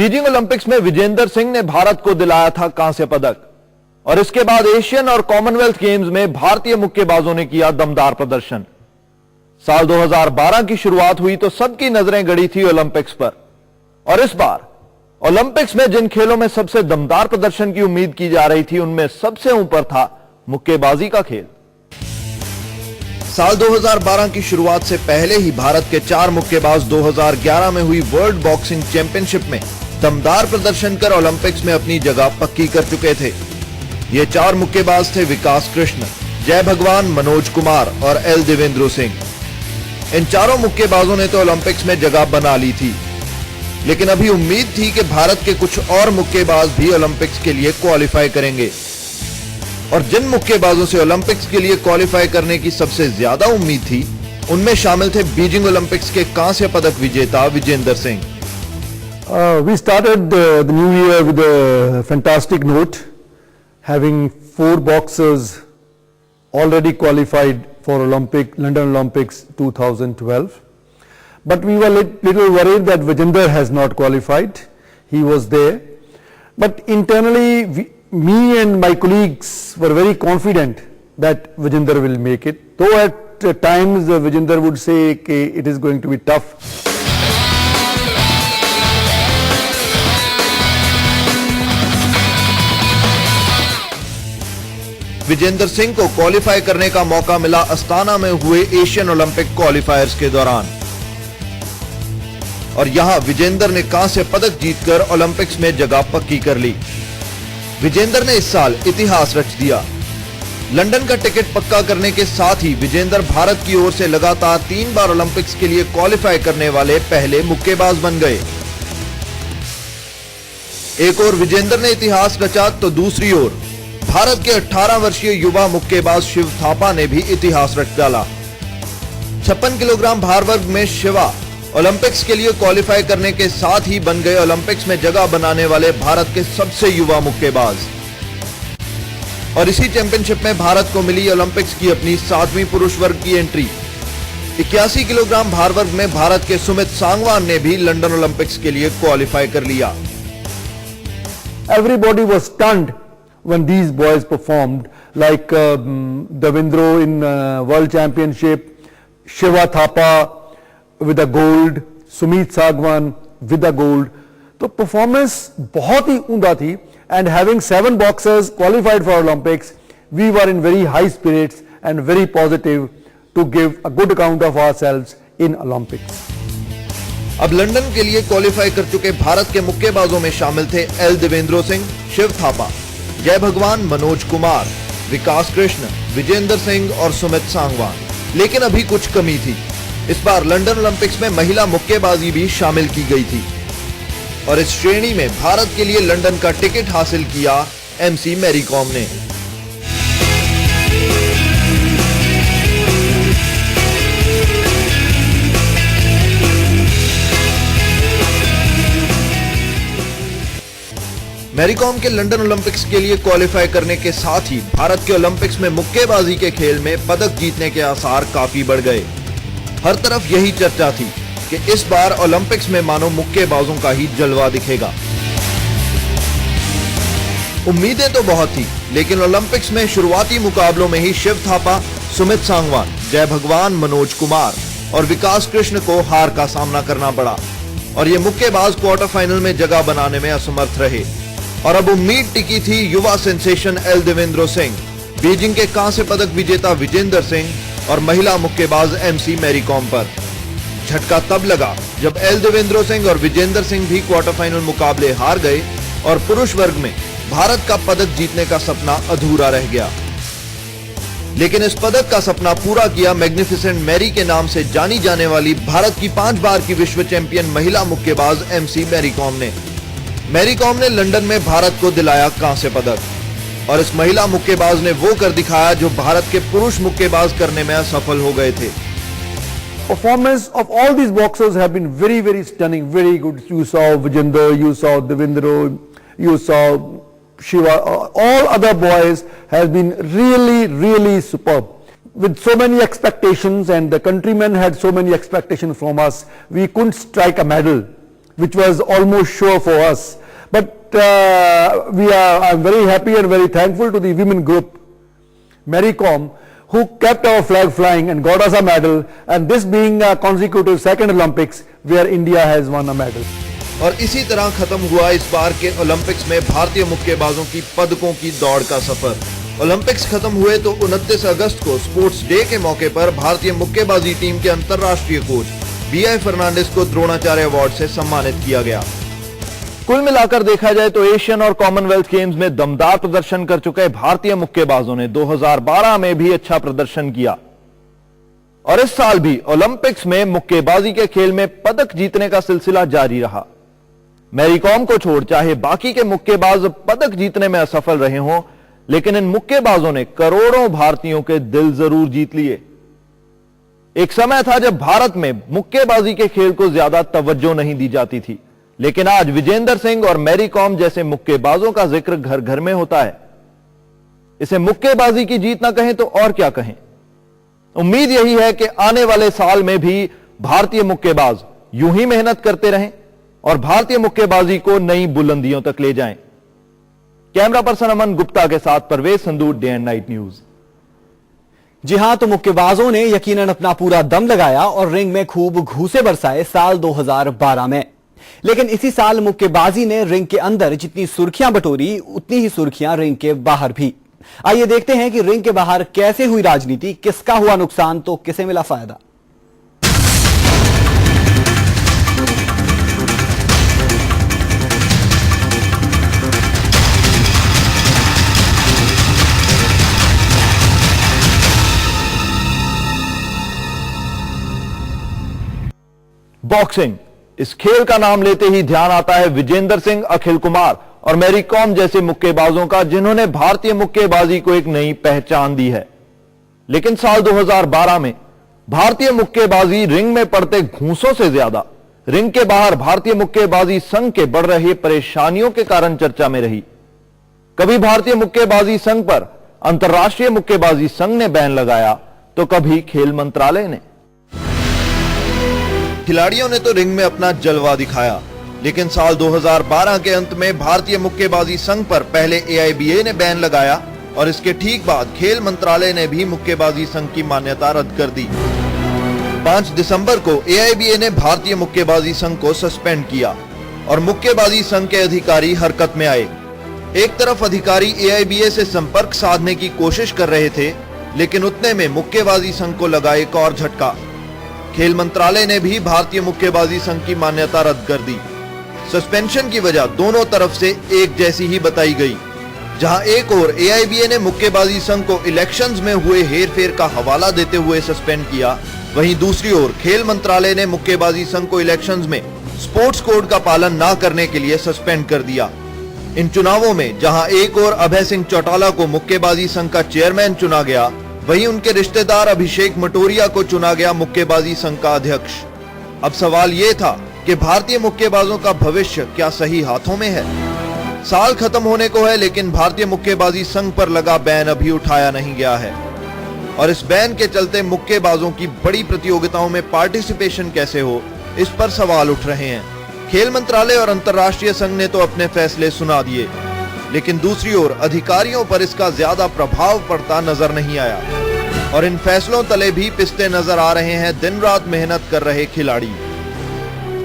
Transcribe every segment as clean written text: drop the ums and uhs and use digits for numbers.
Beijing Olympics में विजेंदर सिंह ने भारत को दिलाया था कांस्य पदक और इसके बाद एशियन और कॉमनवेल्थ गेम्स में भारतीय मुक्केबाजों ने किया दमदार प्रदर्शन। साल 2012 की शुरुआत हुई तो सबकी नजरें गड़ी थी ओलंपिक्स पर और इस बार ओलंपिक्स में जिन खेलों में सबसे दमदार प्रदर्शन की उम्मीद की जा रही थी उनमें सबसे ऊपर था मुक्केबाजी का खेल। साल 2012 की शुरुआत से पहले ही भारत के 4 मुक्केबाज 2011 में हुई वर्ल्ड बॉक्सिंग चैंपियनशिप में दमदार प्रदर्शन कर ओलंपिक्स में अपनी जगह पक्की कर चुके थे। ये 4 मुक्केबाज थे विकास कृष्ण, जय भगवान, मनोज कुमार और एल देवेंद्र सिंह। इन चारों मुक्केबाजों ने तो ओलंपिक्स में जगह बना ली थी, लेकिन अभी उम्मीद थी कि भारत के कुछ और मुक्केबाज भी ओलंपिक्स के लिए क्वालिफाई करेंगे और जिन मुक्केबाजों से ओलंपिक्स के लिए क्वालिफाई करने की सबसे ज्यादा उम्मीद थी उनमें शामिल थे बीजिंग ओलंपिक्स के कांस्य पदक विजेता Vijender Singh. We started the new year with a fantastic note, having 4 boxers already qualified for London Olympics 2012. But we were little worried that Vijender has not qualified. He was there. But internally, me and my colleagues were very confident that Vijender will make it. Though at times Vijender would say that it is going to be tough. Vijender Singh को qualify करने का मौका मिला Astana में हुए Asian Olympic क्वालिफायर्स के दौरान और यहां विजेंदर ने कांस्य पदक जीतकर ओलंपिक्स में जगह पक्की कर ली। विजेंदर ने इस साल इतिहास रच दिया। लंदन का टिकट पक्का करने के साथ ही विजेंदर भारत की ओर से लगातार 3 बार ओलंपिक्स के लिए क्वालिफाई करने वाले पहले मुक्केबाज बन गए। एक ओर विजेंदर ने इतिहास रचा तो दूसरी ओर भारत के 18 वर्षीय युवा मुक्केबाज शिव थापा ने भी इतिहास रच डाला। 56 किलोग्राम भार वर्ग में शिवा ओलंपिक्स के लिए क्वालिफाई करने के साथ ही बन गए ओलंपिक्स में जगह बनाने वाले भारत के सबसे युवा मुक्केबाज और इसी चैंपियनशिप में भारत को मिली ओलंपिक्स की अपनी 7वीं पुरुष वर्ग की एंट्री। 81 किलोग्राम भार वर्ग में भारत के सुमित सांगवान ने भी लंदन ओलंपिक्स के लिए क्वालिफाई कर लिया। Everybody was stunned when these boys performed, like Devendra in World Championship, Shiva Thapa with a gold, Sumit Sagwan with a gold. तो performance बहुत ही उम्दा थी and having 7 boxers qualified for Olympics, we were in very high spirits and very positive to give a good account of ourselves in Olympics. अब London के लिए qualify कर चुके भारत के मुक्केबाजों में शामिल थे एल देवेंद्र सिंह, शिव थापा, जय भगवान, मनोज कुमार, विकास कृष्ण, विजेंदर सिंह और सुमित सांगवान। लेकिन अभी कुछ कमी थी। इस बार लंदन ओलंपिक्स में महिला मुक्केबाजी भी शामिल की गई थी और इस श्रेणी में भारत के लिए लंदन का टिकट हासिल किया एमसी मैरी कॉम ने। मैरी कॉम के लंदन ओलंपिक्स के लिए क्वालिफाई करने के साथ ही भारत के ओलंपिक्स में मुक्केबाजी के खेल में पदक जीतने के आसार काफी बढ़ गए। हर तरफ यही चर्चा थी कि इस बार ओलंपिक्स में मानो मुक्केबाजों का ही जलवा दिखेगा। उम्मीदें तो बहुत थी, लेकिन ओलंपिक्स में शुरुआती मुकाबलों में ही शिव थापा, सुमित सांगवान, जय भगवान, मनोज कुमार और विकास कृष्ण को हार का सामना करना पड़ा और ये मुक्केबाज क्वार्टर फाइनल में जगह बनाने में असमर्थ रहे और अब उम्मीद टिकी थी युवा sensation L Devendra Singh, Beijing के कांस्य पदक विजेता विजेंदर सिंह और महिला मुक्केबाज एमसी मैरी कॉम पर। झटका तब लगा जब एल देवेंद्र सिंह और विजेंदर सिंह भी क्वार्टर फाइनल मुकाबले हार गए और पुरुष वर्ग में भारत का पदक जीतने का सपना अधूरा रह गया। लेकिन इस पदक का सपना पूरा किया मैग्निफिसेंट मैरी के नाम से जानी जाने वाली भारत की 5 बार की विश्व चैंपियन महिला मुक्केबाज एमसी मैरी कॉम ने। मैरी कॉम ने लंदन में भारत को दिलाया कांस्य पदक और इस महिला मुक्केबाज ने वो कर दिखाया जो भारत के पुरुष मुक्केबाज करने में असफल हो गए थे। Performance of all these boxers have been very, very stunning, very good. You saw Vijender, you saw Devendra, you saw Shiva, all other boys have been really, really superb. With so many expectations and the countrymen had so many expectations from us, we couldn't strike a medal. which was almost sure for us. But I'm very happy and very thankful to the women group, Mary Kom, who kept our flag flying and got us a medal, and this being a consecutive second Olympics where India has won a medal. और इसी तरह खत्म हुआ इस बार के Olympics में भारतीय मुक्केबाजों की पदकों की दौड़ का सफर। ओलंपिक्स खत्म हुए तो 29 अगस्त को स्पोर्ट्स डे के मौके पर भारतीय मुक्केबाजी टीम के अंतर्राष्ट्रीय कोच BI फर्नांडिस को द्रोणाचार्य अवार्ड से सम्मानित किया गया। कुल मिलाकर देखा जाए तो एशियन और कॉमनवेल्थ गेम्स में दमदार प्रदर्शन कर चुके भारतीय मुक्केबाजों ने 2012 में भी अच्छा प्रदर्शन किया और इस साल भी ओलंपिक्स में मुक्केबाजी के खेल में पदक जीतने का सिलसिला जारी रहा। मैरी कॉम को छोड़ चाहे बाकी के मुक्केबाज पदक जीतने में असफल रहे हों, लेकिन इन मुक्केबाजों ने करोड़ों भारतीयों के दिल जरूर जीत लिए। एक समय था जब भारत में मुक्केबाजी के खेल को ज्यादा तवज्जो नहीं दी जाती थी, लेकिन आज विजेंदर सिंह और मैरी कॉम जैसे मुक्केबाजों का जिक्र घर घर में होता है। इसे मुक्केबाजी की जीत ना कहें तो और क्या कहें। उम्मीद यही है कि आने वाले साल में भी भारतीय मुक्केबाज यूं ही मेहनत करते रहें और भारतीय मुक्केबाजी को नई बुलंदियों तक ले जाएं। कैमरा पर्सन अमन गुप्ता के साथ Parvez संदूर, day and night news. जी हां, तो मुक्केबाजों ने यकीनन अपना पूरा दम लगाया और रिंग में खूब घूंसे बरसाए साल 2012 में। लेकिन इसी साल मुक्केबाजी ने रिंग के अंदर जितनी सुर्खियां बटोरी, उतनी ही सुर्खियां रिंग के बाहर भी। आइए देखते हैं कि रिंग के बाहर कैसे हुई राजनीति, किसका हुआ नुकसान तो किसे मिला फायदा। बॉक्सिंग, इस खेल का नाम लेते ही ध्यान आता है विजेंदर सिंह, अखिल कुमार और मैरी कॉम जैसे मुक्केबाजों का, जिन्होंने भारतीय मुक्केबाजी को एक नई पहचान दी है। लेकिन साल 2012 में भारतीय मुक्केबाजी रिंग में पड़ते घूंसों से ज्यादा रिंग के बाहर भारतीय मुक्केबाजी संघ के बढ़ रही परेशानियों के कारण चर्चा में रही। कभी भारतीय मुक्केबाजी संघ पर अंतर्राष्ट्रीय मुक्केबाजी संघ ने बैन लगाया तो कभी खेल मंत्रालय ने। खिलाड़ियों ने तो रिंग में अपना जलवा दिखाया, लेकिन साल 2012 के अंत में भारतीय मुक्केबाजी संघ पर पहले AIBA ने बैन लगाया और इसके ठीक बाद खेल मंत्रालय ने भी मुक्केबाजी संघ की मान्यता रद्द कर दी। 5 दिसंबर को AIBA ने भारतीय मुक्केबाजी संघ को सस्पेंड किया और मुक्केबाजी संघ के अधिकारी हरकत में आए। एक तरफ अधिकारी AIBA से संपर्क साधने की कोशिश कर रहे थे, लेकिन उतने में मुक्केबाजी संघ को लगा एक और झटका। खेल मंत्रालय ने भी भारतीय मुक्केबाजी संघ की मान्यता रद्द कर दी। सस्पेंशन की वजह दोनों तरफ से एक जैसी ही बताई गई। जहां एक ओर AIBA ने मुक्केबाजी संघ को इलेक्शंस में हुए हेरफेर का हवाला देते हुए सस्पेंड किया, वहीं दूसरी ओर खेल मंत्रालय ने मुक्केबाजी संघ को इलेक्शंस में स्पोर्ट्स कोड का पालन न करने के लिए सस्पेंड कर दिया। इन चुनावों में जहां एक ओर अभय सिंह चौटाला को मुक्केबाजी संघ का चेयरमैन चुना गया, वहीं उनके रिश्तेदार अभिषेक मटोरिया को चुना गया मुक्केबाजी संघ का अध्यक्ष। अब सवाल ये था कि भारतीय मुक्केबाजों का भविष्य क्या सही हाथों में है? साल खत्म होने को है, लेकिन भारतीय मुक्केबाजी संघ पर लगा बैन अभी उठाया नहीं गया है और इस बैन के चलते मुक्केबाजों की बड़ी प्रतियोगिताओं में पार्टिसिपेशन कैसे हो, इस पर सवाल उठ रहे हैं। खेल मंत्रालय और अंतर्राष्ट्रीय संघ ने तो अपने फैसले सुना दिए, लेकिन दूसरी ओर अधिकारियों पर इसका ज्यादा प्रभाव पड़ता नजर नहीं आया और इन फैसलों तले भी पिसते नजर आ रहे हैं दिन रात मेहनत कर रहे खिलाड़ी।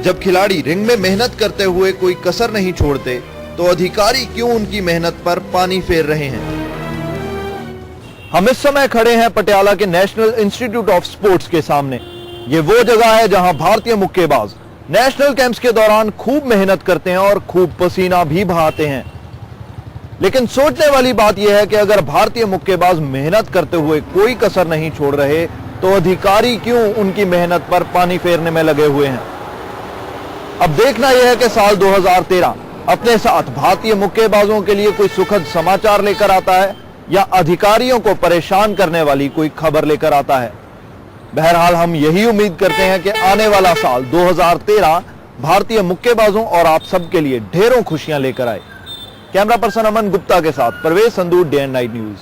जब खिलाड़ी रिंग में मेहनत करते हुए कोई कसर नहीं छोड़ते, तो अधिकारी क्यों उनकी मेहनत पर पानी फेर रहे हैं? हम इस समय खड़े हैं पटियाला के नेशनल इंस्टीट्यूट ऑफ स्पोर्ट्स के सामने। ये वो जगह है जहां भारतीय मुक्केबाज नेशनल कैंप्स के दौरान खूब मेहनत करते हैं और खूब पसीना भी बहाते हैं। लेकिन सोचने वाली बात यह है कि अगर भारतीय मुक्केबाज मेहनत करते हुए कोई कसर नहीं छोड़ रहे, तो अधिकारी क्यों उनकी मेहनत पर पानी फेरने में लगे हुए हैं? अब देखना यह है कि साल 2013 अपने साथ भारतीय मुक्केबाजों के लिए कोई सुखद समाचार लेकर आता है या अधिकारियों को परेशान करने वाली कोई खबर लेकर आता है। बहरहाल हम यही उम्मीद करते हैं कि आने वाला साल 2013 भारतीय मुक्केबाजों और आप सबके लिए ढेरों खुशियां लेकर आए। कैमरा पर्सन अमन गुप्ता के साथ Parvez संदूर, day and night news.